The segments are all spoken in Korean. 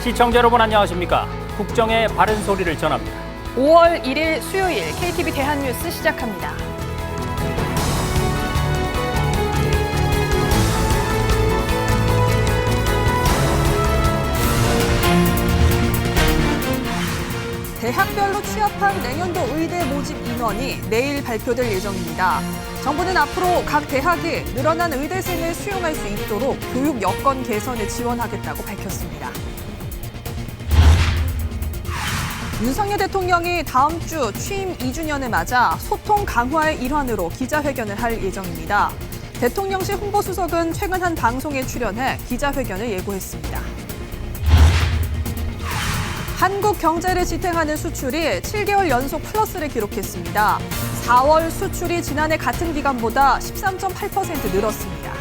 시청자 여러분 안녕하십니까? 국정의 바른 소리를 전합니다. 5월 1일 수요일 KTV 대한뉴스 시작합니다. 대학별로 취업한 내년도 의대 모집 인원이 내일 발표될 예정입니다. 정부는 앞으로 각 대학이 늘어난 의대생을 수용할 수 있도록 교육 여건 개선에 지원하겠다고 밝혔습니다. 윤석열 대통령이 다음 주 취임 2주년을 맞아 소통 강화의 일환으로 기자회견을 할 예정입니다. 대통령실 홍보수석은 최근 한 방송에 출연해 기자회견을 예고했습니다. 한국 경제를 지탱하는 수출이 7개월 연속 플러스를 기록했습니다. 4월 수출이 지난해 같은 기간보다 13.8% 늘었습니다.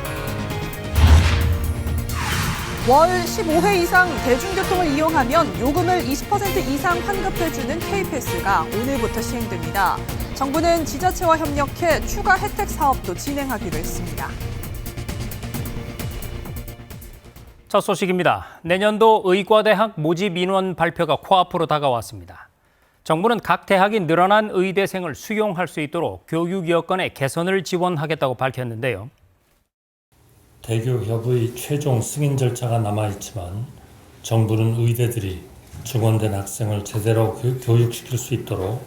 월 15회 이상 대중교통을 이용하면 요금을 20% 이상 환급해주는 K패스가 오늘부터 시행됩니다. 정부는 지자체와 협력해 추가 혜택 사업도 진행하기로 했습니다. 첫 소식입니다. 내년도 의과대학 모집 인원 발표가 코앞으로 다가왔습니다. 정부는 각 대학이 늘어난 의대생을 수용할 수 있도록 교육 여건의 개선을 지원하겠다고 밝혔는데요. 대교협의 최종 승인 절차가 남아있지만 정부는 의대들이 증원된 학생을 제대로 교육시킬 수 있도록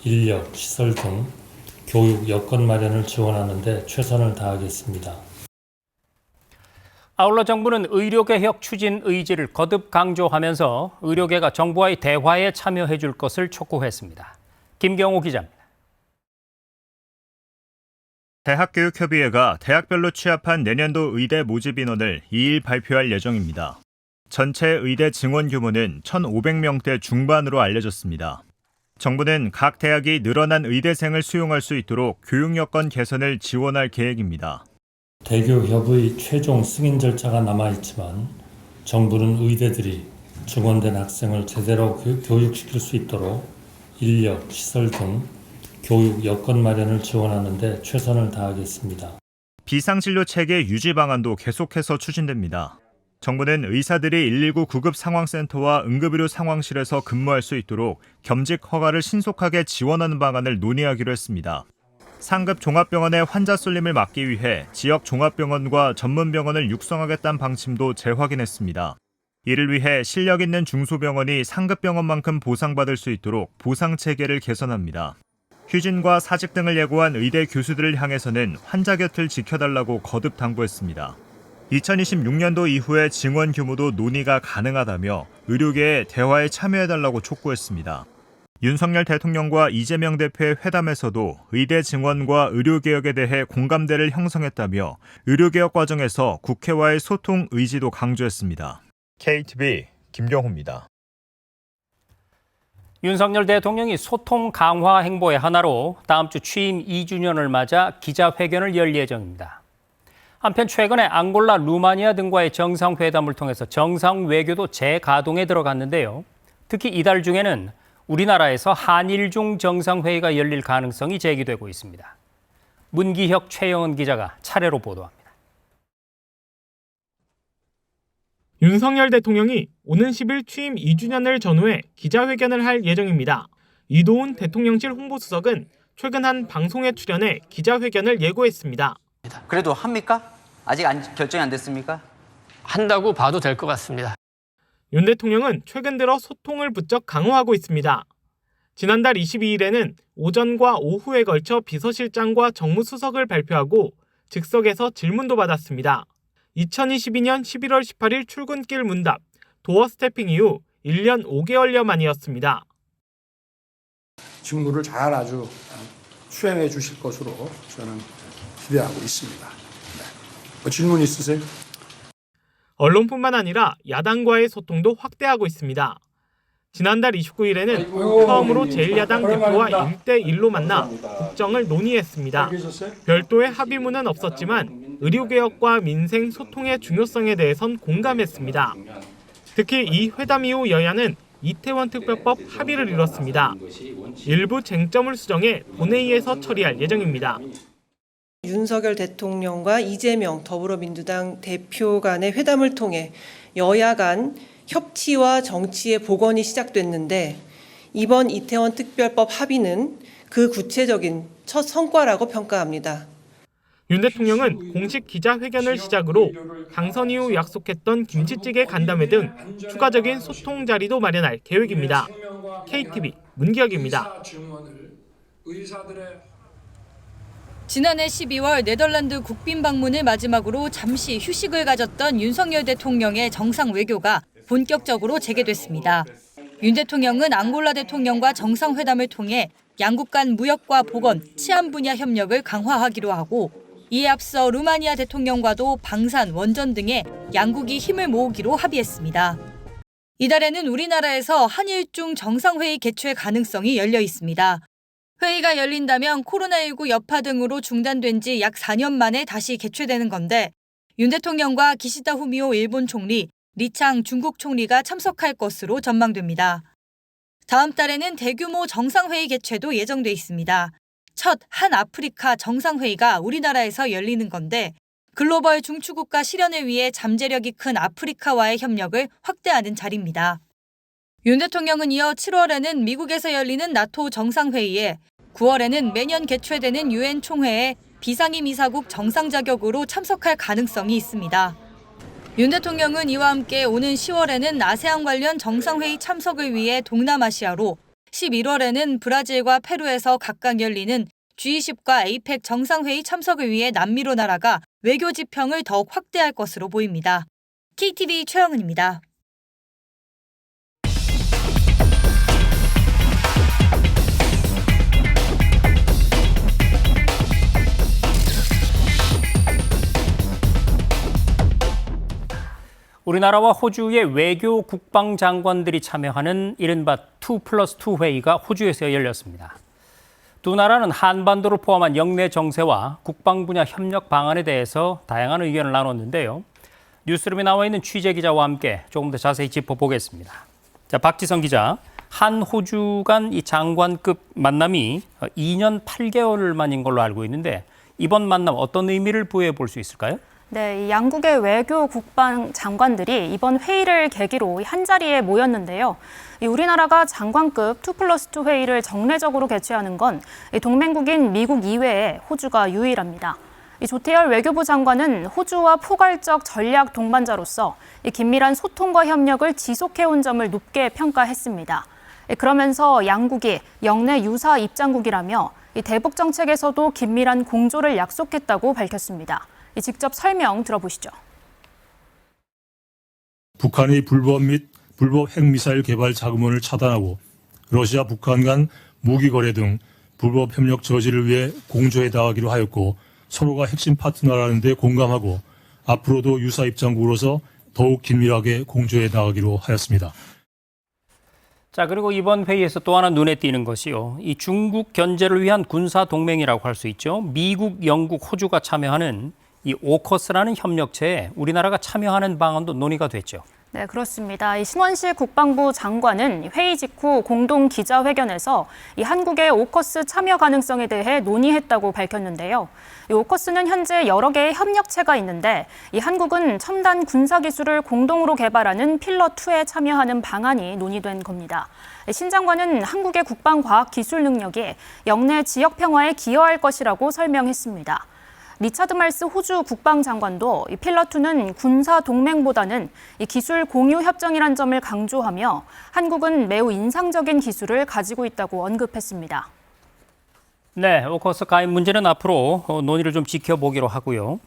인력, 시설 등 교육 여건 마련을 지원하는 데 최선을 다하겠습니다. 아울러 정부는 의료개혁 추진 의지를 거듭 강조하면서 의료계가 정부와의 대화에 참여해 줄 것을 촉구했습니다. 김경호 기자입니다. 대학교육협의회가 대학별로 취합한 내년도 의대 모집 인원을 2일 발표할 예정입니다. 전체 의대 증원 규모는 1,500명대 중반으로 알려졌습니다. 정부는 각 대학이 늘어난 의대생을 수용할 수 있도록 교육 여건 개선을 지원할 계획입니다. 대교협의 최종 승인 절차가 남아있지만 정부는 의대들이 증원된 학생을 제대로 교육시킬 수 있도록 인력, 시설 등 교육 여건 마련을 지원하는 데 최선을 다하겠습니다. 비상진료 체계 유지 방안도 계속해서 추진됩니다. 정부는 의사들이 119 구급 상황센터와 응급의료 상황실에서 근무할 수 있도록 겸직 허가를 신속하게 지원하는 방안을 논의하기로 했습니다. 상급 종합병원의 환자 쏠림을 막기 위해 지역 종합병원과 전문병원을 육성하겠다는 방침도 재확인했습니다. 이를 위해 실력 있는 중소병원이 상급병원만큼 보상받을 수 있도록 보상체계를 개선합니다. 휴진과 사직 등을 예고한 의대 교수들을 향해서는 환자 곁을 지켜달라고 거듭 당부했습니다. 2026년도 이후의 증원 규모도 논의가 가능하다며 의료계에 대화에 참여해달라고 촉구했습니다. 윤석열 대통령과 이재명 대표의 회담에서도 의대 증원과 의료개혁에 대해 공감대를 형성했다며 의료개혁 과정에서 국회와의 소통 의지도 강조했습니다. KTV 김경호입니다. 윤석열 대통령이 소통 강화 행보의 하나로 다음 주 취임 2주년을 맞아 기자회견을 열 예정입니다. 한편 최근에 앙골라, 루마니아 등과의 정상회담을 통해서 정상외교도 재가동에 들어갔는데요. 특히 이달 중에는 우리나라에서 한일중 정상회의가 열릴 가능성이 제기되고 있습니다. 문기혁, 최영은 기자가 차례로 보도합니다. 윤석열 대통령이 오는 10일 취임 2주년을 전후해 기자회견을 할 예정입니다. 이도훈 대통령실 홍보수석은 최근 한 방송에 출연해 기자회견을 예고했습니다. 그래도 합니까? 아직 결정이 안 됐습니까? 한다고 봐도 될 것 같습니다. 윤 대통령은 최근 들어 소통을 부쩍 강화하고 있습니다. 지난달 22일에는 오전과 오후에 걸쳐 비서실장과 정무수석을 발표하고 즉석에서 질문도 받았습니다. 2022년 11월 18일 출근길 문답, 도어 스태핑 이후 1년 5개월여 만이었습니다. 직무를 잘 아주 수행해 주실 것으로 저는 기대하고 있습니다. 네. 질문 있으세요? 언론뿐만 아니라 야당과의 소통도 확대하고 있습니다. 지난달 29일에는 처음으로 제1야당 대표와 1대1로 만나 국정을 논의했습니다. 별도의 합의문은 없었지만 의료개혁과 민생 소통의 중요성에 대해선 공감했습니다. 특히 이 회담 이후 여야는 이태원 특별법 합의를 이뤘습니다. 일부 쟁점을 수정해 본회의에서 처리할 예정입니다. 윤석열 대통령과 이재명 더불어민주당 대표 간의 회담을 통해 여야 간 협치와 정치의 복원이 시작됐는데 이번 이태원 특별법 합의는 그 구체적인 첫 성과라고 평가합니다. 윤 대통령은 공식 기자회견을 시작으로 당선 이후 약속했던 김치찌개 간담회 등 추가적인 소통 자리도 마련할 계획입니다. KTV 문기혁입니다. 지난해 12월 네덜란드 국빈 방문을 마지막으로 잠시 휴식을 가졌던 윤석열 대통령의 정상 외교가 본격적으로 재개됐습니다. 윤 대통령은 앙골라 대통령과 정상회담을 통해 양국 간 무역과 보건, 치안 분야 협력을 강화하기로 하고 이에 앞서 루마니아 대통령과도 방산, 원전 등의 양국이 힘을 모으기로 합의했습니다. 이달에는 우리나라에서 한일중 정상회의 개최 가능성이 열려 있습니다. 회의가 열린다면 코로나19 여파 등으로 중단된 지 약 4년 만에 다시 개최되는 건데 윤 대통령과 기시다 후미오 일본 총리, 리창 중국 총리가 참석할 것으로 전망됩니다. 다음 달에는 대규모 정상회의 개최도 예정돼 있습니다. 첫 한아프리카 정상회의가 우리나라에서 열리는 건데 글로벌 중추국가 실현을 위해 잠재력이 큰 아프리카와의 협력을 확대하는 자리입니다. 윤 대통령은 이어 7월에는 미국에서 열리는 나토 정상회의에 9월에는 매년 개최되는 유엔 총회에 비상임 이사국 정상 자격으로 참석할 가능성이 있습니다. 윤 대통령은 이와 함께 오는 10월에는 아세안 관련 정상회의 참석을 위해 동남아시아로 11월에는 브라질과 페루에서 각각 열리는 G20과 APEC 정상회의 참석을 위해 남미로 날아가 외교 지평을 더욱 확대할 것으로 보입니다. KTV 최영은입니다. 우리나라와 호주의 외교 국방장관들이 참여하는 이른바 2+2 회의가 호주에서 열렸습니다. 두 나라는 한반도를 포함한 영내 정세와 국방 분야 협력 방안에 대해서 다양한 의견을 나눴는데요. 뉴스룸에 나와 있는 취재기자와 함께 조금 더 자세히 짚어보겠습니다. 자, 박지성 기자, 한 호주 간 이 장관급 만남이 2년 8개월 만인 걸로 알고 있는데 이번 만남 어떤 의미를 부여해 볼 수 있을까요? 네, 이 양국의 외교 국방 장관들이 이번 회의를 계기로 한자리에 모였는데요. 우리나라가 장관급 2+2 회의를 정례적으로 개최하는 건 동맹국인 미국 이외에 호주가 유일합니다. 조태열 외교부 장관은 호주와 포괄적 전략 동반자로서 긴밀한 소통과 협력을 지속해온 점을 높게 평가했습니다. 그러면서 양국이 영내 유사 입장국이라며 대북 정책에서도 긴밀한 공조를 약속했다고 밝혔습니다. 직접 설명 들어보시죠. 북한의 불법 및 불법 핵미사일 개발 자금원을 차단하고 러시아, 북한 간 무기 거래 등 불법 협력 저지를 위해 공조해 나가기로 하였고 서로가 핵심 파트너라는 데 공감하고 앞으로도 유사 입장국으로서 더욱 긴밀하게 공조해 나가기로 하였습니다. 자, 그리고 이번 회의에서 또 하나 눈에 띄는 것이요. 이 중국 견제를 위한 군사 동맹이라고 할 수 있죠. 미국, 영국, 호주가 참여하는 이 오커스라는 협력체에 우리나라가 참여하는 방안도 논의가 됐죠. 네, 그렇습니다. 이 신원식 국방부 장관은 회의 직후 공동 기자회견에서 이 한국의 오커스 참여 가능성에 대해 논의했다고 밝혔는데요. 이 오커스는 현재 여러 개의 협력체가 있는데 이 한국은 첨단 군사 기술을 공동으로 개발하는 필러2에 참여하는 방안이 논의된 겁니다. 신 장관은 한국의 국방과학 기술 능력이 영내 지역 평화에 기여할 것이라고 설명했습니다. 리차드 말스 호주 국방장관도 이 필러2는 군사 동맹보다는 이 기술 공유 협정이란 점을 강조하며 한국은 매우 인상적인 기술을 가지고 있다고 언급했습니다. 네, 오커스 가입 문제는 앞으로 논의를 좀 지켜보기로 하고요.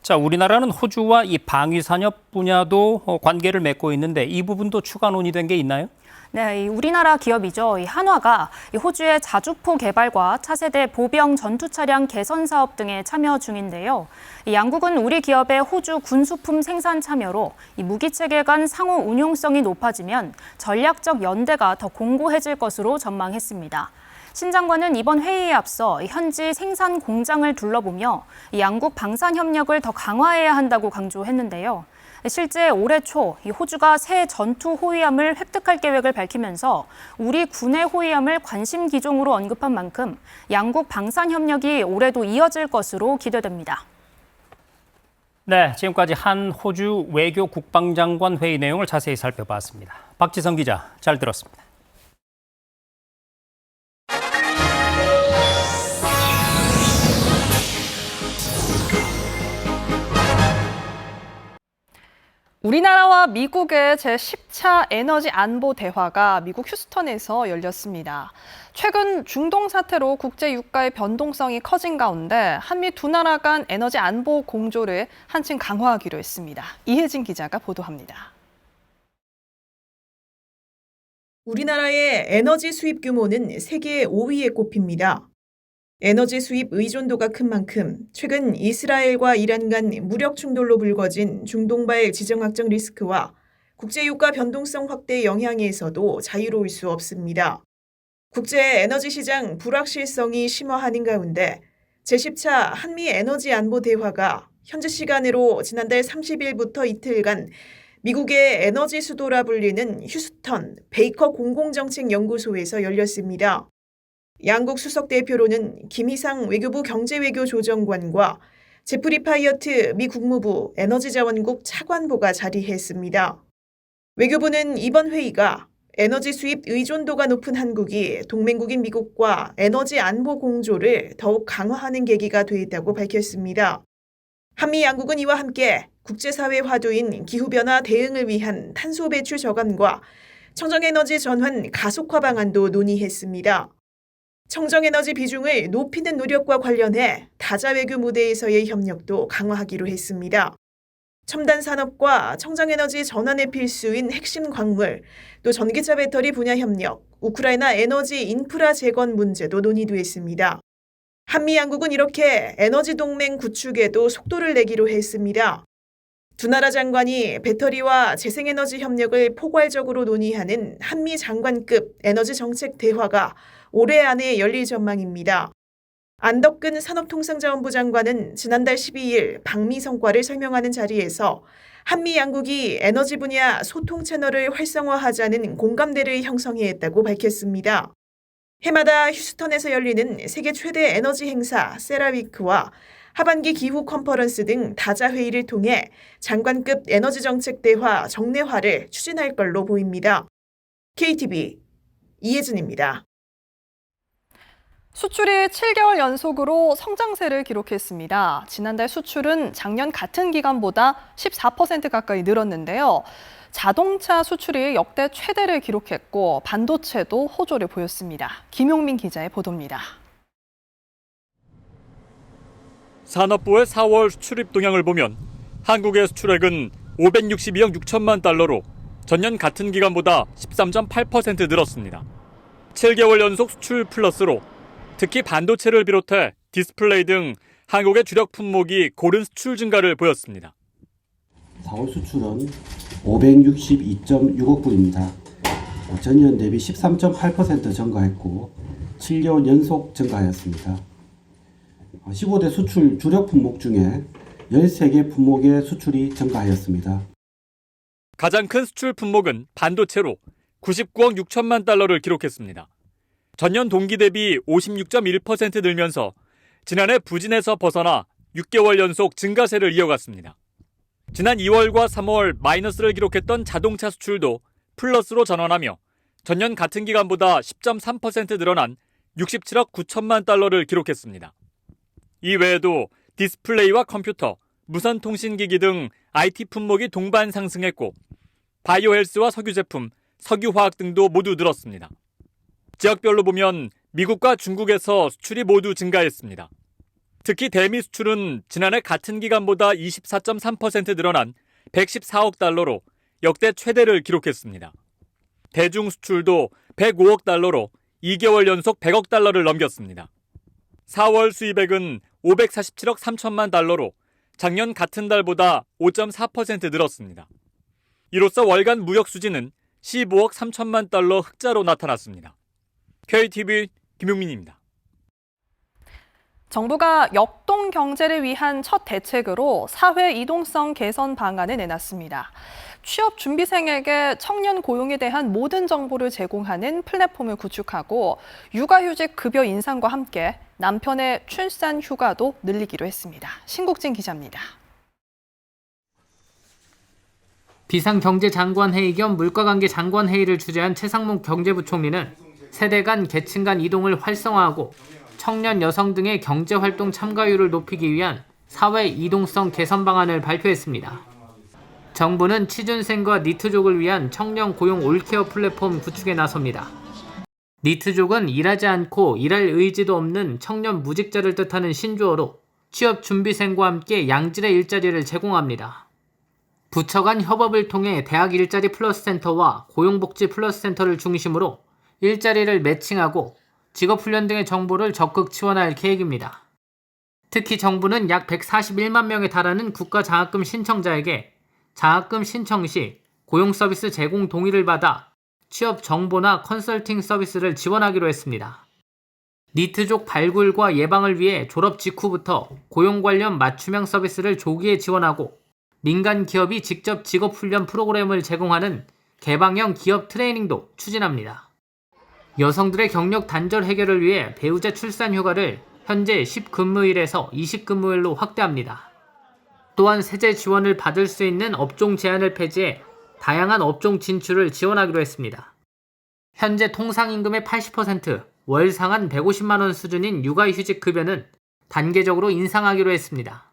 자, 우리나라는 호주와 이 방위 산업 분야도 관계를 맺고 있는데 이 부분도 추가 논의된 게 있나요? 네, 우리나라 기업이죠. 한화가 호주의 자주포 개발과 차세대 보병 전투 차량 개선 사업 등에 참여 중인데요. 양국은 우리 기업의 호주 군수품 생산 참여로 무기 체계 간 상호 운용성이 높아지면 전략적 연대가 더 공고해질 것으로 전망했습니다. 신 장관은 이번 회의에 앞서 현지 생산 공장을 둘러보며 양국 방산 협력을 더 강화해야 한다고 강조했는데요. 실제 올해 초 호주가 새 전투 호위함을 획득할 계획을 밝히면서 우리 군의 호위함을 관심 기종으로 언급한 만큼 양국 방산 협력이 올해도 이어질 것으로 기대됩니다. 네, 지금까지 한 호주 외교 국방장관 회의 내용을 자세히 살펴봤습니다. 박지성 기자, 잘 들었습니다. 우리나라와 미국의 제10차 에너지 안보 대화가 미국 휴스턴에서 열렸습니다. 최근 중동 사태로 국제 유가의 변동성이 커진 가운데 한미 두 나라 간 에너지 안보 공조를 한층 강화하기로 했습니다. 이혜진 기자가 보도합니다. 우리나라의 에너지 수입 규모는 세계 5위에 꼽힙니다. 에너지 수입 의존도가 큰 만큼 최근 이스라엘과 이란 간 무력 충돌로 불거진 중동발 지정학적 리스크와 국제유가 변동성 확대 영향에서도 자유로울 수 없습니다. 국제 에너지 시장 불확실성이 심화하는 가운데 제10차 한미 에너지 안보 대화가 현지 시간으로 지난달 30일부터 이틀간 미국의 에너지 수도라 불리는 휴스턴 베이커 공공정책연구소에서 열렸습니다. 양국 수석 대표로는 김희상 외교부 경제외교조정관과 제프리 파이어트 미 국무부 에너지자원국 차관보가 자리했습니다. 외교부는 이번 회의가 에너지 수입 의존도가 높은 한국이 동맹국인 미국과 에너지 안보 공조를 더욱 강화하는 계기가 되었다고 밝혔습니다. 한미 양국은 이와 함께 국제사회 화두인 기후변화 대응을 위한 탄소 배출 저감과 청정에너지 전환 가속화 방안도 논의했습니다. 청정에너지 비중을 높이는 노력과 관련해 다자외교 무대에서의 협력도 강화하기로 했습니다. 첨단 산업과 청정에너지 전환에 필수인 핵심 광물, 또 전기차 배터리 분야 협력, 우크라이나 에너지 인프라 재건 문제도 논의됐습니다. 한미 양국은 이렇게 에너지 동맹 구축에도 속도를 내기로 했습니다. 두 나라 장관이 배터리와 재생에너지 협력을 포괄적으로 논의하는 한미 장관급 에너지 정책 대화가 올해 안에 열릴 전망입니다. 안덕근 산업통상자원부 장관은 지난달 12일 방미 성과를 설명하는 자리에서 한미 양국이 에너지 분야 소통 채널을 활성화하자는 공감대를 형성했다고 밝혔습니다. 해마다 휴스턴에서 열리는 세계 최대 에너지 행사 세라위크와 하반기 기후 컨퍼런스 등 다자회의를 통해 장관급 에너지 정책 대화 정례화를 추진할 걸로 보입니다. KTV 이혜진입니다. 수출이 7개월 연속으로 성장세를 기록했습니다. 지난달 수출은 작년 같은 기간보다 14% 가까이 늘었는데요. 자동차 수출이 역대 최대를 기록했고 반도체도 호조를 보였습니다. 김용민 기자의 보도입니다. 산업부의 4월 수출입 동향을 보면 한국의 수출액은 562억 6천만 달러로 전년 같은 기간보다 13.8% 늘었습니다. 7개월 연속 수출 플러스로 특히 반도체를 비롯해 디스플레이 등 한국의 주력 품목이 고른 수출 증가를 보였습니다. 4월 수출은 562.6억 불입니다. 전년 대비 13.8% 증가했고 7개월 연속 증가하였습니다. 15대 수출 주력 품목 중에 13개 품목의 수출이 증가하였습니다. 가장 큰 수출 품목은 반도체로 99억 6천만 달러를 기록했습니다. 전년 동기 대비 56.1% 늘면서 지난해 부진에서 벗어나 6개월 연속 증가세를 이어갔습니다. 지난 2월과 3월 마이너스를 기록했던 자동차 수출도 플러스로 전환하며 전년 같은 기간보다 10.3% 늘어난 67억 9천만 달러를 기록했습니다. 이 외에도 디스플레이와 컴퓨터, 무선통신기기 등 IT 품목이 동반 상승했고 바이오 헬스와 석유 제품, 석유화학 등도 모두 늘었습니다. 지역별로 보면 미국과 중국에서 수출이 모두 증가했습니다. 특히 대미 수출은 지난해 같은 기간보다 24.3% 늘어난 114억 달러로 역대 최대를 기록했습니다. 대중 수출도 105억 달러로 2개월 연속 100억 달러를 넘겼습니다. 4월 수입액은 547억 3천만 달러로 작년 같은 달보다 5.4% 늘었습니다. 이로써 월간 무역 수지는 15억 3천만 달러 흑자로 나타났습니다. KTV 김용민입니다. 정부가 역동 경제를 위한 첫 대책으로 사회 이동성 개선 방안을 내놨습니다. 취업 준비생에게 청년 고용에 대한 모든 정보를 제공하는 플랫폼을 구축하고 육아휴직 급여 인상과 함께 남편의 출산 휴가도 늘리기로 했습니다. 신국진 기자입니다. 비상경제장관회의 겸 물가관계 장관회의를 주재한 최상목 경제부총리는 세대 간 계층 간 이동을 활성화하고 청년 여성 등의 경제활동 참가율을 높이기 위한 사회 이동성 개선 방안을 발표했습니다. 정부는 취준생과 니트족을 위한 청년 고용 올케어 플랫폼 구축에 나섭니다. 니트족은 일하지 않고 일할 의지도 없는 청년 무직자를 뜻하는 신조어로 취업 준비생과 함께 양질의 일자리를 제공합니다. 부처 간 협업을 통해 대학 일자리 플러스 센터와 고용복지 플러스 센터를 중심으로 일자리를 매칭하고 직업훈련 등의 정보를 적극 지원할 계획입니다. 특히 정부는 약 141만 명에 달하는 국가장학금 신청자에게 장학금 신청 시 고용서비스 제공 동의를 받아 취업 정보나 컨설팅 서비스를 지원하기로 했습니다. 니트족 발굴과 예방을 위해 졸업 직후부터 고용 관련 맞춤형 서비스를 조기에 지원하고 민간 기업이 직접 직업훈련 프로그램을 제공하는 개방형 기업 트레이닝도 추진합니다. 여성들의 경력 단절 해결을 위해 배우자 출산 휴가를 현재 10근무일에서 20근무일로 확대합니다. 또한 세제 지원을 받을 수 있는 업종 제한을 폐지해 다양한 업종 진출을 지원하기로 했습니다. 현재 통상임금의 80%, 월 상한 150만 원 수준인 육아휴직 급여는 단계적으로 인상하기로 했습니다.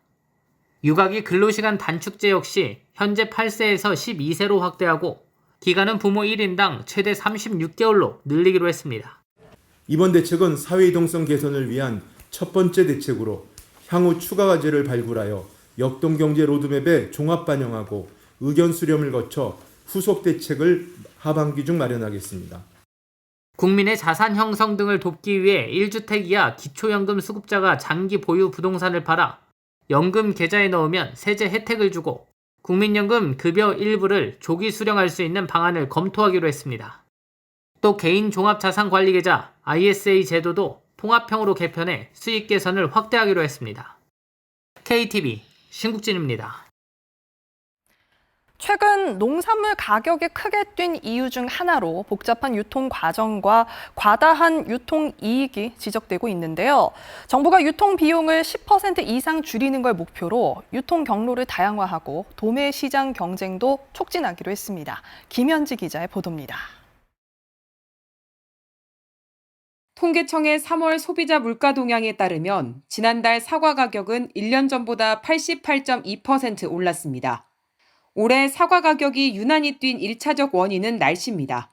육아기 근로시간 단축제 역시 현재 8세에서 12세로 확대하고 기간은 부모 1인당 최대 36개월로 늘리기로 했습니다. 이번 대책은 사회이동성 개선을 위한 첫 번째 대책으로 향후 추가 과제를 발굴하여 역동경제 로드맵에 종합 반영하고 의견 수렴을 거쳐 후속 대책을 하반기 중 마련하겠습니다. 국민의 자산 형성 등을 돕기 위해 1주택 이하 기초연금 수급자가 장기 보유 부동산을 팔아 연금 계좌에 넣으면 세제 혜택을 주고 국민연금 급여 일부를 조기 수령할 수 있는 방안을 검토하기로 했습니다. 또 개인 종합자산관리계좌 ISA 제도도 통합형으로 개편해 수익 개선을 확대하기로 했습니다. KTV 신국진입니다. 최근 농산물 가격이 크게 뛴 이유 중 하나로 복잡한 유통 과정과 과다한 유통 이익이 지적되고 있는데요. 정부가 유통 비용을 10% 이상 줄이는 걸 목표로 유통 경로를 다양화하고 도매 시장 경쟁도 촉진하기로 했습니다. 김현지 기자의 보도입니다. 통계청의 3월 소비자 물가 동향에 따르면 지난달 사과 가격은 1년 전보다 88.2% 올랐습니다. 올해 사과 가격이 유난히 뛴 1차적 원인은 날씨입니다.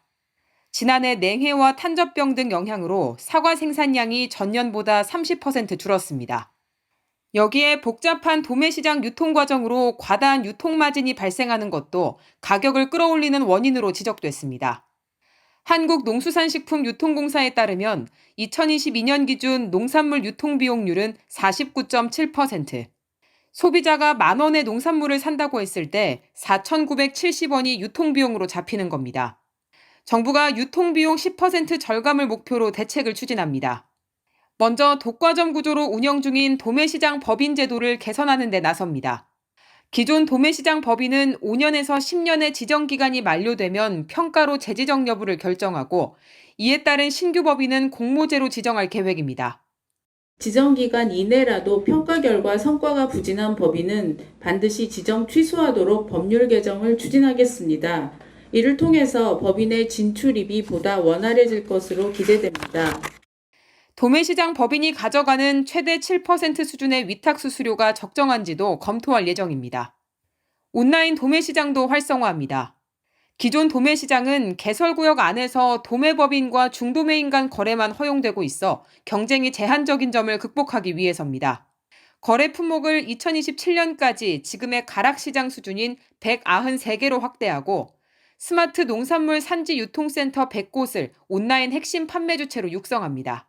지난해 냉해와 탄저병 등 영향으로 사과 생산량이 전년보다 30% 줄었습니다. 여기에 복잡한 도매시장 유통 과정으로 과다한 유통 마진이 발생하는 것도 가격을 끌어올리는 원인으로 지적됐습니다. 한국농수산식품유통공사에 따르면 2022년 기준 농산물 유통비용률은 49.7%, 소비자가 만원의 농산물을 산다고 했을 때 4,970원이 유통비용으로 잡히는 겁니다. 정부가 유통비용 10% 절감을 목표로 대책을 추진합니다. 먼저 독과점 구조로 운영 중인 도매시장 법인 제도를 개선하는 데 나섭니다. 기존 도매시장 법인은 5년에서 10년의 지정기간이 만료되면 평가로 재지정 여부를 결정하고 이에 따른 신규 법인은 공모제로 지정할 계획입니다. 지정기간 이내라도 평가 결과 성과가 부진한 법인은 반드시 지정 취소하도록 법률 개정을 추진하겠습니다. 이를 통해서 법인의 진출입이 보다 원활해질 것으로 기대됩니다. 도매시장 법인이 가져가는 최대 7% 수준의 위탁수수료가 적정한지도 검토할 예정입니다. 온라인 도매시장도 활성화합니다. 기존 도매시장은 개설구역 안에서 도매법인과 중도매인 간 거래만 허용되고 있어 경쟁이 제한적인 점을 극복하기 위해서입니다. 거래 품목을 2027년까지 지금의 가락시장 수준인 193개로 확대하고 스마트 농산물 산지 유통센터 100곳을 온라인 핵심 판매 주체로 육성합니다.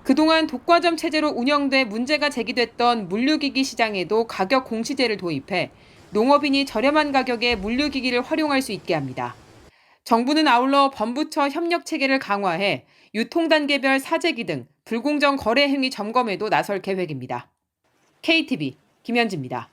그동안 독과점 체제로 운영돼 문제가 제기됐던 물류기기 시장에도 가격 공시제를 도입해 농업인이 저렴한 가격에 물류기기를 활용할 수 있게 합니다. 정부는 아울러 범부처 협력 체계를 강화해 유통단계별 사재기 등 불공정 거래 행위 점검에도 나설 계획입니다. KTV 김현지입니다.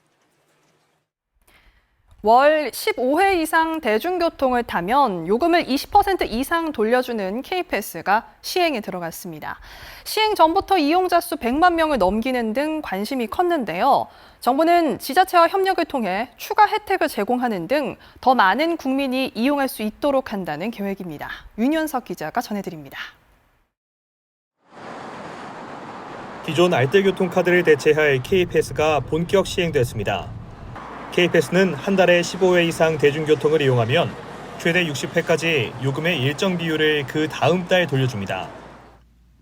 월 15회 이상 대중교통을 타면 요금을 20% 이상 돌려주는 K패스가 시행에 들어갔습니다. 시행 전부터 이용자 수 100만 명을 넘기는 등 관심이 컸는데요. 정부는 지자체와 협력을 통해 추가 혜택을 제공하는 등 더 많은 국민이 이용할 수 있도록 한다는 계획입니다. 윤현석 기자가 전해드립니다. 기존 알뜰교통카드를 대체할 K패스가 본격 시행됐습니다. K패스는 한 달에 15회 이상 대중교통을 이용하면 최대 60회까지 요금의 일정 비율을 그 다음 달 돌려줍니다.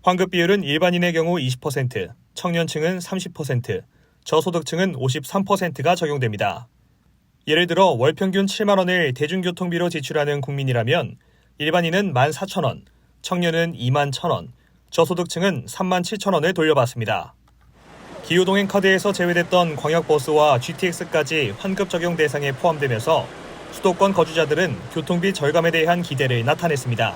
환급 비율은 일반인의 경우 20%, 청년층은 30%, 저소득층은 53%가 적용됩니다. 예를 들어 월 평균 7만 원을 대중교통비로 지출하는 국민이라면 일반인은 14,000원, 청년은 21,000원, 저소득층은 37,000원을 돌려받습니다. 기후동행 카드에서 제외됐던 광역버스와 GTX까지 환급 적용 대상에 포함되면서 수도권 거주자들은 교통비 절감에 대한 기대를 나타냈습니다.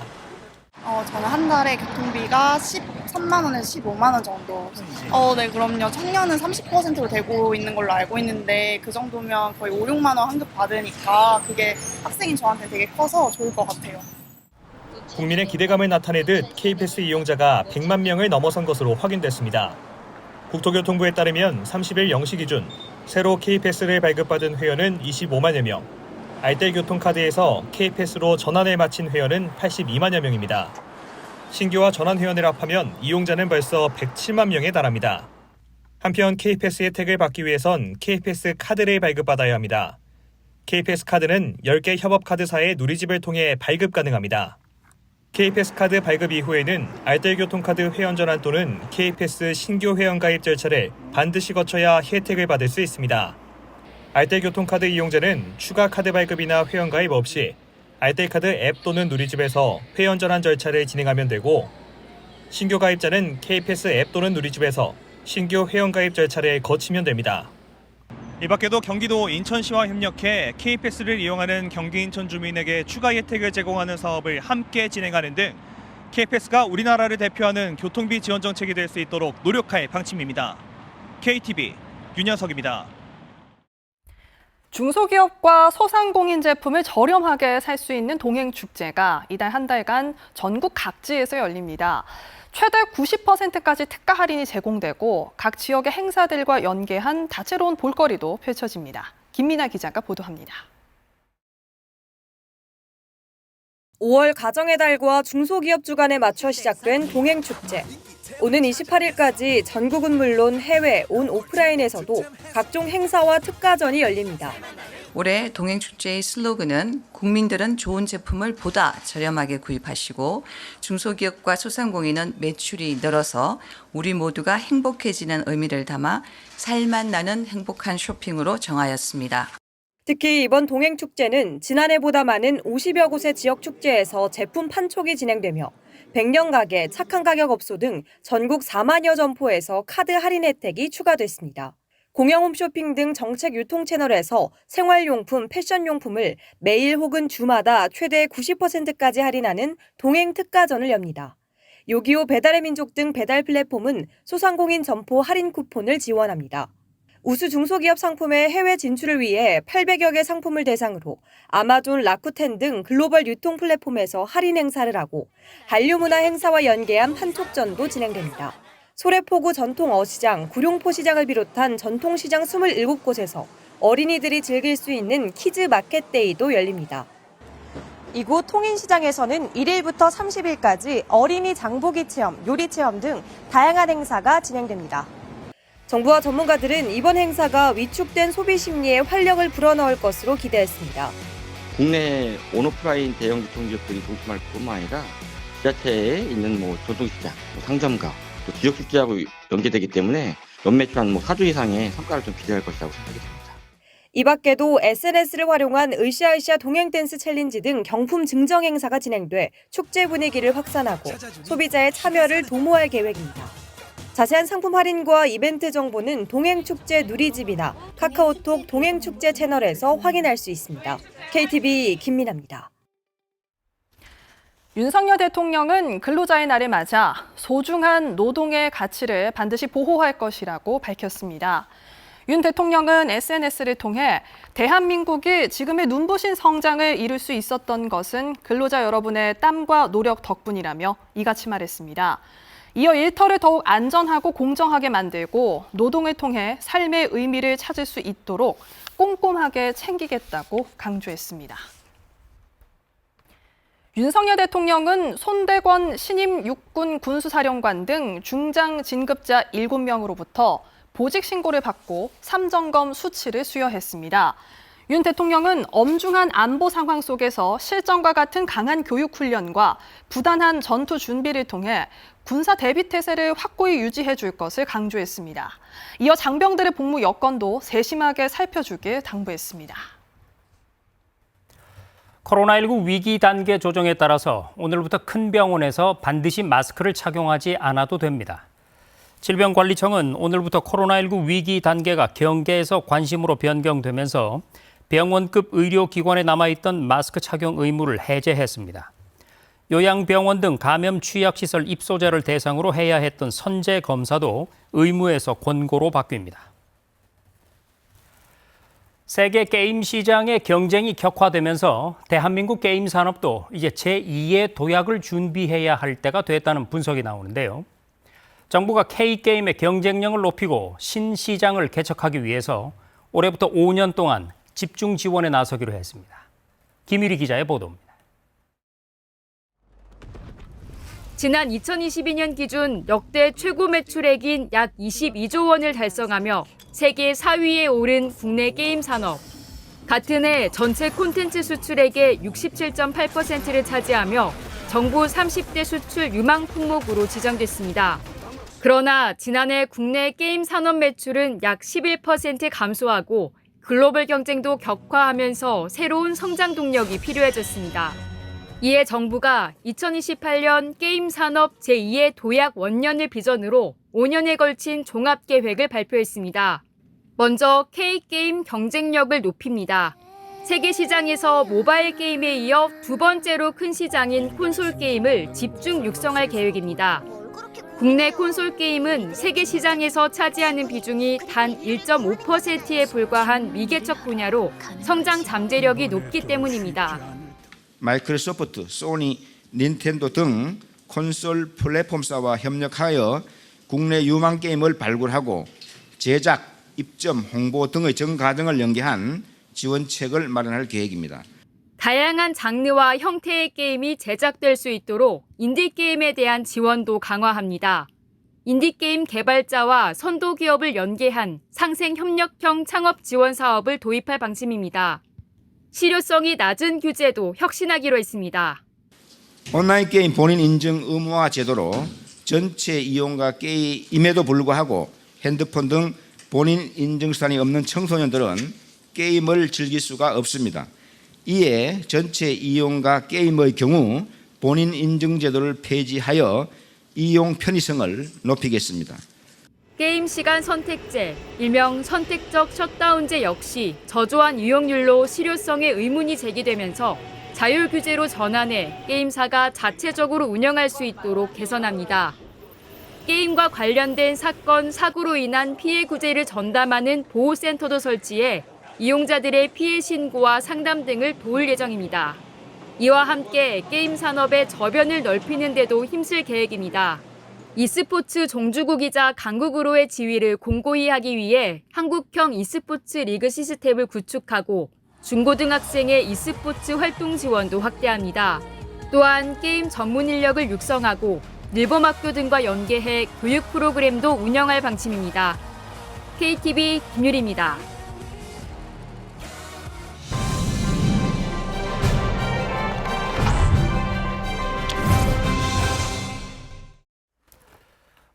저는 한 달에 교통비가 13만 원에서 15만 원 정도. 네, 그럼요. 청년은 30%로 되고 있는 걸로 알고 있는데 그 정도면 거의 5, 6만 원 환급 받으니까 그게 학생인 저한테 되게 커서 좋을 것 같아요. 국민의 기대감을 나타내듯 K패스 이용자가 100만 명을 넘어선 것으로 확인됐습니다. 국토교통부에 따르면 30일 0시 기준 새로 K패스를 발급받은 회원은 25만여 명, 알뜰교통카드에서 K패스로 전환을 마친 회원은 82만여 명입니다. 신규와 전환 회원을 합하면 이용자는 벌써 107만 명에 달합니다. 한편 K패스 혜택을 받기 위해선 K패스 카드를 발급받아야 합니다. K패스 카드는 10개 협업카드사의 누리집을 통해 발급 가능합니다. K패스 카드 발급 이후에는 알뜰교통카드 회원 전환 또는 K패스 신규 회원 가입 절차를 반드시 거쳐야 혜택을 받을 수 있습니다. 알뜰교통카드 이용자는 추가 카드 발급이나 회원 가입 없이 알뜰카드 앱 또는 누리집에서 회원 전환 절차를 진행하면 되고, 신규 가입자는 K패스 앱 또는 누리집에서 신규 회원 가입 절차를 거치면 됩니다. 이 밖에도 경기도 인천시와 협력해 K패스를 이용하는 경기 인천 주민에게 추가 혜택을 제공하는 사업을 함께 진행하는 등 K패스가 우리나라를 대표하는 교통비 지원 정책이 될 수 있도록 노력할 방침입니다. KTV 윤현석입니다. 중소기업과 소상공인 제품을 저렴하게 살 수 있는 동행축제가 이달 한 달간 전국 각지에서 열립니다. 최대 90%까지 특가 할인이 제공되고 각 지역의 행사들과 연계한 다채로운 볼거리도 펼쳐집니다. 김민아 기자가 보도합니다. 5월 가정의 달과 중소기업 주간에 맞춰 시작된 동행축제. 오는 28일까지 전국은 물론 해외, 온 오프라인에서도 각종 행사와 특가전이 열립니다. 올해 동행축제의 슬로건은 국민들은 좋은 제품을 보다 저렴하게 구입하시고 중소기업과 소상공인은 매출이 늘어서 우리 모두가 행복해지는 의미를 담아 살맛 나는 행복한 쇼핑으로 정하였습니다. 특히 이번 동행축제는 지난해보다 많은 50여 곳의 지역축제에서 제품 판촉이 진행되며 100년 가게, 착한 가격 업소 등 전국 4만여 점포에서 카드 할인 혜택이 추가됐습니다. 공영 홈쇼핑 등 정책 유통 채널에서 생활용품, 패션용품을 매일 혹은 주마다 최대 90%까지 할인하는 동행 특가전을 엽니다. 요기요 배달의 민족 등 배달 플랫폼은 소상공인 점포 할인 쿠폰을 지원합니다. 우수 중소기업 상품의 해외 진출을 위해 800여 개 상품을 대상으로 아마존, 라쿠텐 등 글로벌 유통 플랫폼에서 할인 행사를 하고 한류문화 행사와 연계한 판촉전도 진행됩니다. 소래포구 전통 어시장, 구룡포 시장을 비롯한 전통시장 27곳에서 어린이들이 즐길 수 있는 키즈 마켓데이도 열립니다. 이곳 통인시장에서는 1일부터 30일까지 어린이 장보기 체험, 요리 체험 등 다양한 행사가 진행됩니다. 정부와 전문가들은 이번 행사가 위축된 소비 심리에 활력을 불어넣을 것으로 기대했습니다. 국내 온오프라인 대형 유통기업들이 동참할 뿐만 아니라 지자체에 있는 전통시장, 상점가, 또 지역축제하고 연계되기 때문에 연매출 한 4조 이상의 성과를 좀 기대할 것이라고 생각이 됩니다. 이 밖에도 SNS를 활용한 으쌰으쌰 동행댄스 챌린지 등 경품 증정 행사가 진행돼 축제 분위기를 확산하고 소비자의 참여를 도모할 계획입니다. 자세한 상품 할인과 이벤트 정보는 동행축제 누리집이나 카카오톡 동행축제 채널에서 확인할 수 있습니다. KTV 김민아입니다. 윤석열 대통령은 근로자의 날을 맞아 소중한 노동의 가치를 반드시 보호할 것이라고 밝혔습니다. 윤 대통령은 SNS를 통해 대한민국이 지금의 눈부신 성장을 이룰 수 있었던 것은 근로자 여러분의 땀과 노력 덕분이라며 이같이 말했습니다. 이어 일터를 더욱 안전하고 공정하게 만들고 노동을 통해 삶의 의미를 찾을 수 있도록 꼼꼼하게 챙기겠다고 강조했습니다. 윤석열 대통령은 손대권 신임 육군 군수사령관 등 중장 진급자 7명으로부터 보직 신고를 받고 삼점검 수치를 수여했습니다. 윤 대통령은 엄중한 안보 상황 속에서 실전과 같은 강한 교육 훈련과 부단한 전투 준비를 통해 군사 대비 태세를 확고히 유지해 줄 것을 강조했습니다. 이어 장병들의 복무 여건도 세심하게 살펴주길 당부했습니다. 코로나19 위기 단계 조정에 따라서 오늘부터 큰 병원에서 반드시 마스크를 착용하지 않아도 됩니다. 질병관리청은 오늘부터 코로나19 위기 단계가 경계에서 관심으로 변경되면서 병원급 의료기관에 남아있던 마스크 착용 의무를 해제했습니다. 요양병원 등 감염 취약시설 입소자를 대상으로 해야 했던 선제 검사도 의무에서 권고로 바뀝니다. 세계 게임 시장의 경쟁이 격화되면서 대한민국 게임 산업도 이제 제2의 도약을 준비해야 할 때가 됐다는 분석이 나오는데요. 정부가 K게임의 경쟁력을 높이고 신시장을 개척하기 위해서 올해부터 5년 동안 집중 지원에 나서기로 했습니다. 김유리 기자의 보도입니다. 지난 2022년 기준 역대 최고 매출액인 약 22조 원을 달성하며 세계 4위에 오른 국내 게임 산업. 같은 해 전체 콘텐츠 수출액의 67.8%를 차지하며 정부 30대 수출 유망 품목으로 지정됐습니다. 그러나 지난해 국내 게임 산업 매출은 약 11% 감소하고 글로벌 경쟁도 격화하면서 새로운 성장 동력이 필요해졌습니다. 이에 정부가 2028년 게임 산업 제2의 도약 원년을 비전으로 5년에 걸친 종합계획을 발표했습니다. 먼저 K게임 경쟁력을 높입니다. 세계 시장에서 모바일 게임에 이어 두 번째로 큰 시장인 콘솔 게임을 집중 육성할 계획입니다. 국내 콘솔 게임은 세계 시장에서 차지하는 비중이 단 1.5%에 불과한 미개척 분야로 성장 잠재력이 높기 때문입니다. 마이크로소프트, 소니, 닌텐도 등 콘솔 플랫폼사와 협력하여 국내 유망 게임을 발굴하고 제작, 입점, 홍보 등의 전 과정을 연계한 지원책을 마련할 계획입니다. 다양한 장르와 형태의 게임이 제작될 수 있도록 인디게임에 대한 지원도 강화합니다. 인디게임 개발자와 선도 기업을 연계한 상생협력형 창업 지원 사업을 도입할 방침입니다. 실효성이 낮은 규제도 혁신하기로 했습니다. 온라인 게임 본인 인증 의무화 제도로 전체 이용과 게임임에도 불구하고 핸드폰 등 본인 인증 수단이 없는 청소년들은 게임을 즐길 수가 없습니다. 이에 전체 이용과 게임의 경우 본인 인증 제도를 폐지하여 이용 편의성을 높이겠습니다. 게임 시간 선택제, 일명 선택적 셧다운제 역시 저조한 이용률로 실효성에 의문이 제기되면서 자율 규제로 전환해 게임사가 자체적으로 운영할 수 있도록 개선합니다. 게임과 관련된 사건, 사고로 인한 피해 구제를 전담하는 보호센터도 설치해 이용자들의 피해 신고와 상담 등을 도울 예정입니다. 이와 함께 게임 산업의 저변을 넓히는 데도 힘쓸 계획입니다. e스포츠 종주국 기자 강국으로의 지위를 공고히 하기 위해 한국형 e스포츠 리그 시스템을 구축하고 중고등학생의 e스포츠 활동 지원도 확대합니다. 또한 게임 전문 인력을 육성하고 늘봄학교 등과 연계해 교육 프로그램도 운영할 방침입니다. KTV 김유리입니다.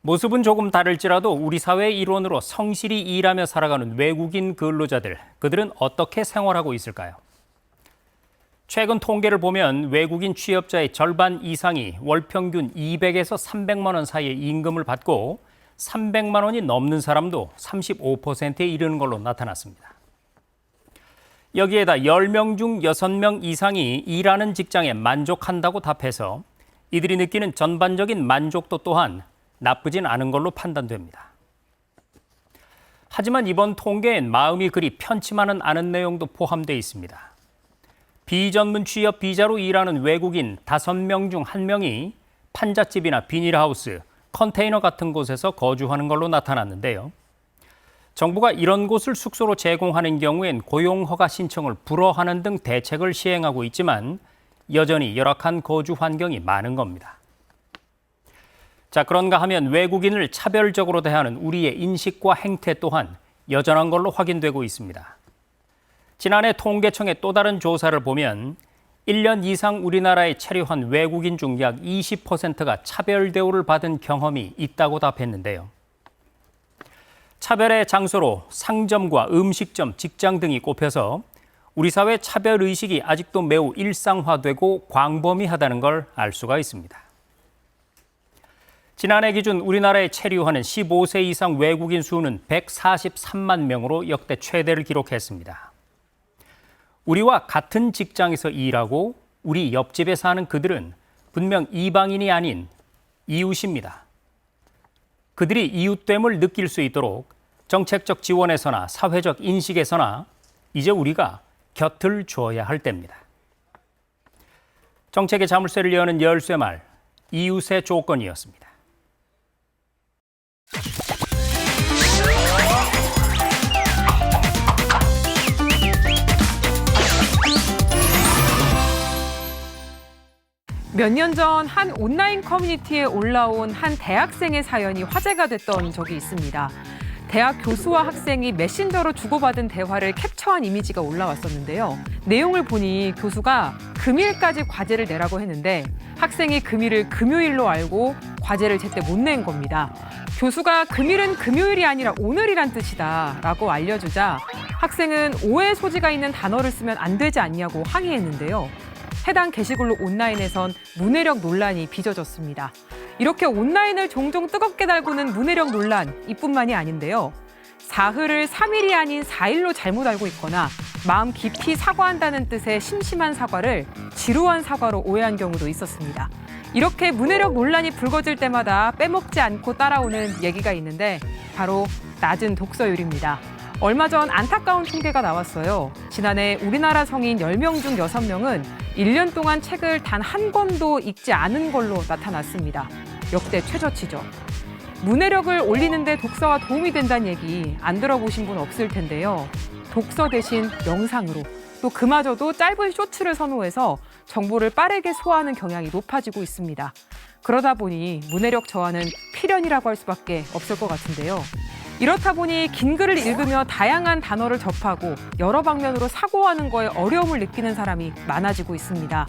모습은 조금 다를지라도 우리 사회의 일원으로 성실히 일하며 살아가는 외국인 근로자들, 그들은 어떻게 생활하고 있을까요? 최근 통계를 보면 외국인 취업자의 절반 이상이 월 평균 200에서 300만 원 사이의 임금을 받고 300만 원이 넘는 사람도 35%에 이르는 걸로 나타났습니다. 여기에다 10명 중 6명 이상이 일하는 직장에 만족한다고 답해서 이들이 느끼는 전반적인 만족도 또한 나쁘진 않은 걸로 판단됩니다. 하지만 이번 통계엔 마음이 그리 편치만은 않은 내용도 포함되어 있습니다. 비전문 취업 비자로 일하는 외국인 5명 중 1명이 판잣집이나 비닐하우스, 컨테이너 같은 곳에서 거주하는 걸로 나타났는데요. 정부가 이런 곳을 숙소로 제공하는 경우엔 고용허가 신청을 불허하는 등 대책을 시행하고 있지만 여전히 열악한 거주 환경이 많은 겁니다. 자, 그런가 하면 외국인을 차별적으로 대하는 우리의 인식과 행태 또한 여전한 걸로 확인되고 있습니다. 지난해 통계청의 또 다른 조사를 보면 1년 이상 우리나라에 체류한 외국인 중 약 20%가 차별 대우를 받은 경험이 있다고 답했는데요. 차별의 장소로 상점과 음식점, 직장 등이 꼽혀서 우리 사회 차별 의식이 아직도 매우 일상화되고 광범위하다는 걸 알 수가 있습니다. 지난해 기준 우리나라에 체류하는 15세 이상 외국인 수는 143만 명으로 역대 최대를 기록했습니다. 우리와 같은 직장에서 일하고 우리 옆집에 사는 그들은 분명 이방인이 아닌 이웃입니다. 그들이 이웃됨을 느낄 수 있도록 정책적 지원에서나 사회적 인식에서나 이제 우리가 곁을 주어야 할 때입니다. 정책의 자물쇠를 여는 열쇠말, 이웃의 조건이었습니다. 몇 년 전 한 온라인 커뮤니티에 올라온 한 대학생의 사연이 화제가 됐던 적이 있습니다. 대학 교수와 학생이 메신저로 주고받은 대화를 캡처한 이미지가 올라왔었는데요. 내용을 보니 교수가 금일까지 과제를 내라고 했는데 학생이 금일을 금요일로 알고 과제를 제때 못 낸 겁니다. 교수가 금일은 금요일이 아니라 오늘이란 뜻이다 라고 알려주자 학생은 오해 소지가 있는 단어를 쓰면 안 되지 않냐고 항의했는데요. 해당 게시글로 온라인에선 문해력 논란이 빚어졌습니다. 이렇게 온라인을 종종 뜨겁게 달구는 문해력 논란 이뿐만이 아닌데요. 사흘을 3일이 아닌 4일로 잘못 알고 있거나 마음 깊이 사과한다는 뜻의 심심한 사과를 지루한 사과로 오해한 경우도 있었습니다. 이렇게 문해력 논란이 불거질 때마다 빼먹지 않고 따라오는 얘기가 있는데 바로 낮은 독서율입니다. 얼마 전 안타까운 통계가 나왔어요. 지난해 우리나라 성인 10명 중 6명은 1년 동안 책을 단 한 권도 읽지 않은 걸로 나타났습니다. 역대 최저치죠. 문해력을 올리는데 독서가 도움이 된다는 얘기 안 들어보신 분 없을 텐데요. 독서 대신 영상으로 또 그마저도 짧은 쇼츠를 선호해서 정보를 빠르게 소화하는 경향이 높아지고 있습니다. 그러다 보니 문해력 저하는 필연이라고 할 수밖에 없을 것 같은데요. 이렇다 보니 긴 글을 읽으며 다양한 단어를 접하고 여러 방면으로 사고하는 거에 어려움을 느끼는 사람이 많아지고 있습니다.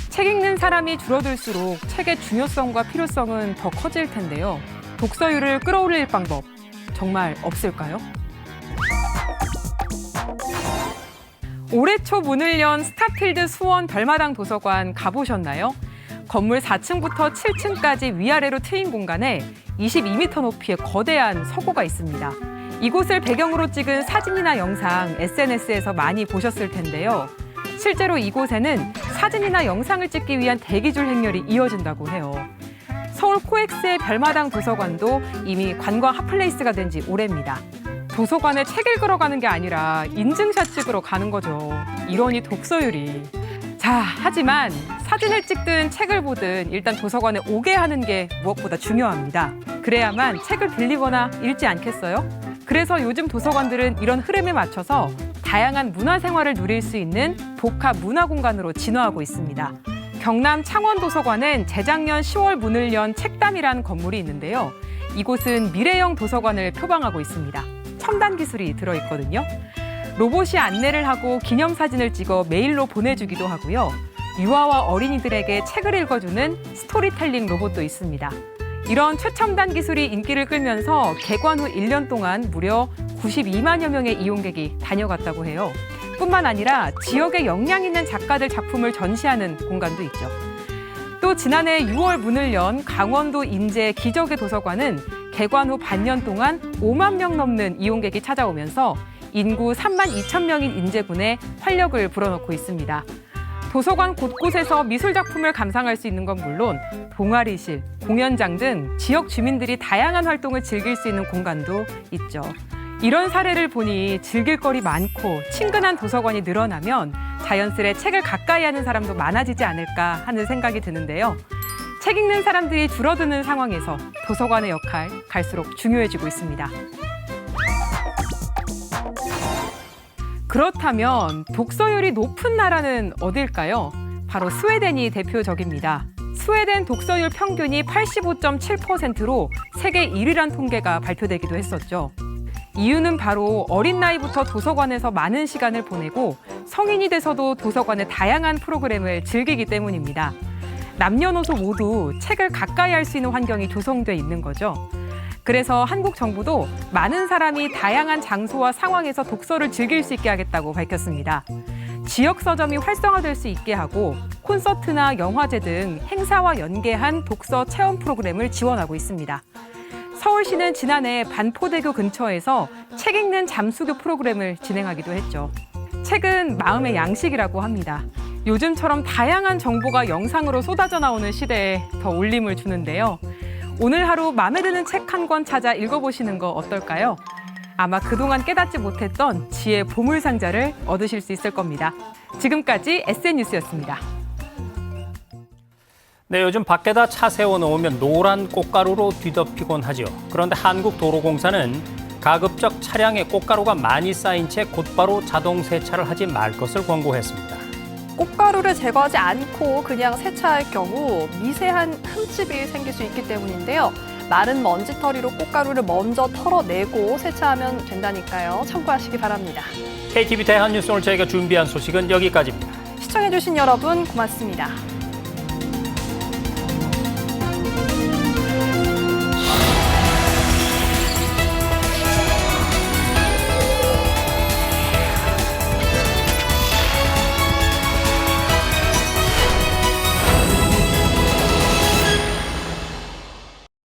책 읽는 사람이 줄어들수록 책의 중요성과 필요성은 더 커질 텐데요. 독서율을 끌어올릴 방법 정말 없을까요? 올해 초 문을 연 스타필드 수원 별마당 도서관 가보셨나요? 건물 4층부터 7층까지 위아래로 트인 공간에 22m 높이의 거대한 서고가 있습니다. 이곳을 배경으로 찍은 사진이나 영상 SNS에서 많이 보셨을 텐데요. 실제로 이곳에는 사진이나 영상을 찍기 위한 대기줄 행렬이 이어진다고 해요. 서울 코엑스의 별마당 도서관도 이미 관광 핫플레이스가 된 지 오래입니다. 도서관에 책 읽으러 가는 게 아니라 인증샷 찍으러 가는 거죠. 이러니 독서율이. 자, 하지만 사진을 찍든 책을 보든 일단 도서관에 오게 하는 게 무엇보다 중요합니다. 그래야만 책을 빌리거나 읽지 않겠어요? 그래서 요즘 도서관들은 이런 흐름에 맞춰서 다양한 문화생활을 누릴 수 있는 복합 문화공간으로 진화하고 있습니다. 경남 창원도서관은 재작년 10월 문을 연 책담이라는 건물이 있는데요. 이곳은 미래형 도서관을 표방하고 있습니다. 첨단 기술이 들어있거든요. 로봇이 안내를 하고 기념사진을 찍어 메일로 보내주기도 하고요. 유아와 어린이들에게 책을 읽어주는 스토리텔링 로봇도 있습니다. 이런 최첨단 기술이 인기를 끌면서 개관 후 1년 동안 무려 92만여 명의 이용객이 다녀갔다고 해요. 뿐만 아니라 지역에 역량 있는 작가들 작품을 전시하는 공간도 있죠. 또 지난해 6월 문을 연 강원도 인제 기적의 도서관은 개관 후 반년 동안 5만 명 넘는 이용객이 찾아오면서 인구 3만 2천 명인 인제군에 활력을 불어넣고 있습니다. 도서관 곳곳에서 미술 작품을 감상할 수 있는 건 물론 동아리실, 공연장 등 지역 주민들이 다양한 활동을 즐길 수 있는 공간도 있죠. 이런 사례를 보니 즐길 거리 많고 친근한 도서관이 늘어나면 자연스레 책을 가까이 하는 사람도 많아지지 않을까 하는 생각이 드는데요. 책 읽는 사람들이 줄어드는 상황에서 도서관의 역할 갈수록 중요해지고 있습니다. 그렇다면 독서율이 높은 나라는 어딜까요? 바로 스웨덴이 대표적입니다. 스웨덴 독서율 평균이 85.7%로 세계 1위란 통계가 발표되기도 했었죠. 이유는 바로 어린 나이부터 도서관에서 많은 시간을 보내고 성인이 돼서도 도서관의 다양한 프로그램을 즐기기 때문입니다. 남녀노소 모두 책을 가까이 할 수 있는 환경이 조성돼 있는 거죠. 그래서 한국 정부도 많은 사람이 다양한 장소와 상황에서 독서를 즐길 수 있게 하겠다고 밝혔습니다. 지역 서점이 활성화될 수 있게 하고 콘서트나 영화제 등 행사와 연계한 독서 체험 프로그램을 지원하고 있습니다. 서울시는 지난해 반포대교 근처에서 책 읽는 잠수교 프로그램을 진행하기도 했죠. 책은 마음의 양식이라고 합니다. 요즘처럼 다양한 정보가 영상으로 쏟아져 나오는 시대에 더 울림을 주는데요. 오늘 하루 마음에 드는 책 한 권 찾아 읽어보시는 거 어떨까요? 아마 그동안 깨닫지 못했던 지혜 보물상자를 얻으실 수 있을 겁니다. 지금까지 SN뉴스였습니다. 네, 요즘 밖에다 차 세워놓으면 노란 꽃가루로 뒤덮이곤 하죠. 그런데 한국도로공사는 가급적 차량에 꽃가루가 많이 쌓인 채 곧바로 자동 세차를 하지 말 것을 권고했습니다. 꽃가루를 제거하지 않고 그냥 세차할 경우 미세한 흠집이 생길 수 있기 때문인데요. 마른 먼지털이로 꽃가루를 먼저 털어내고 세차하면 된다니까요. 참고하시기 바랍니다. KTV 대한뉴스 오늘 저희가 준비한 소식은 여기까지입니다. 시청해주신 여러분 고맙습니다.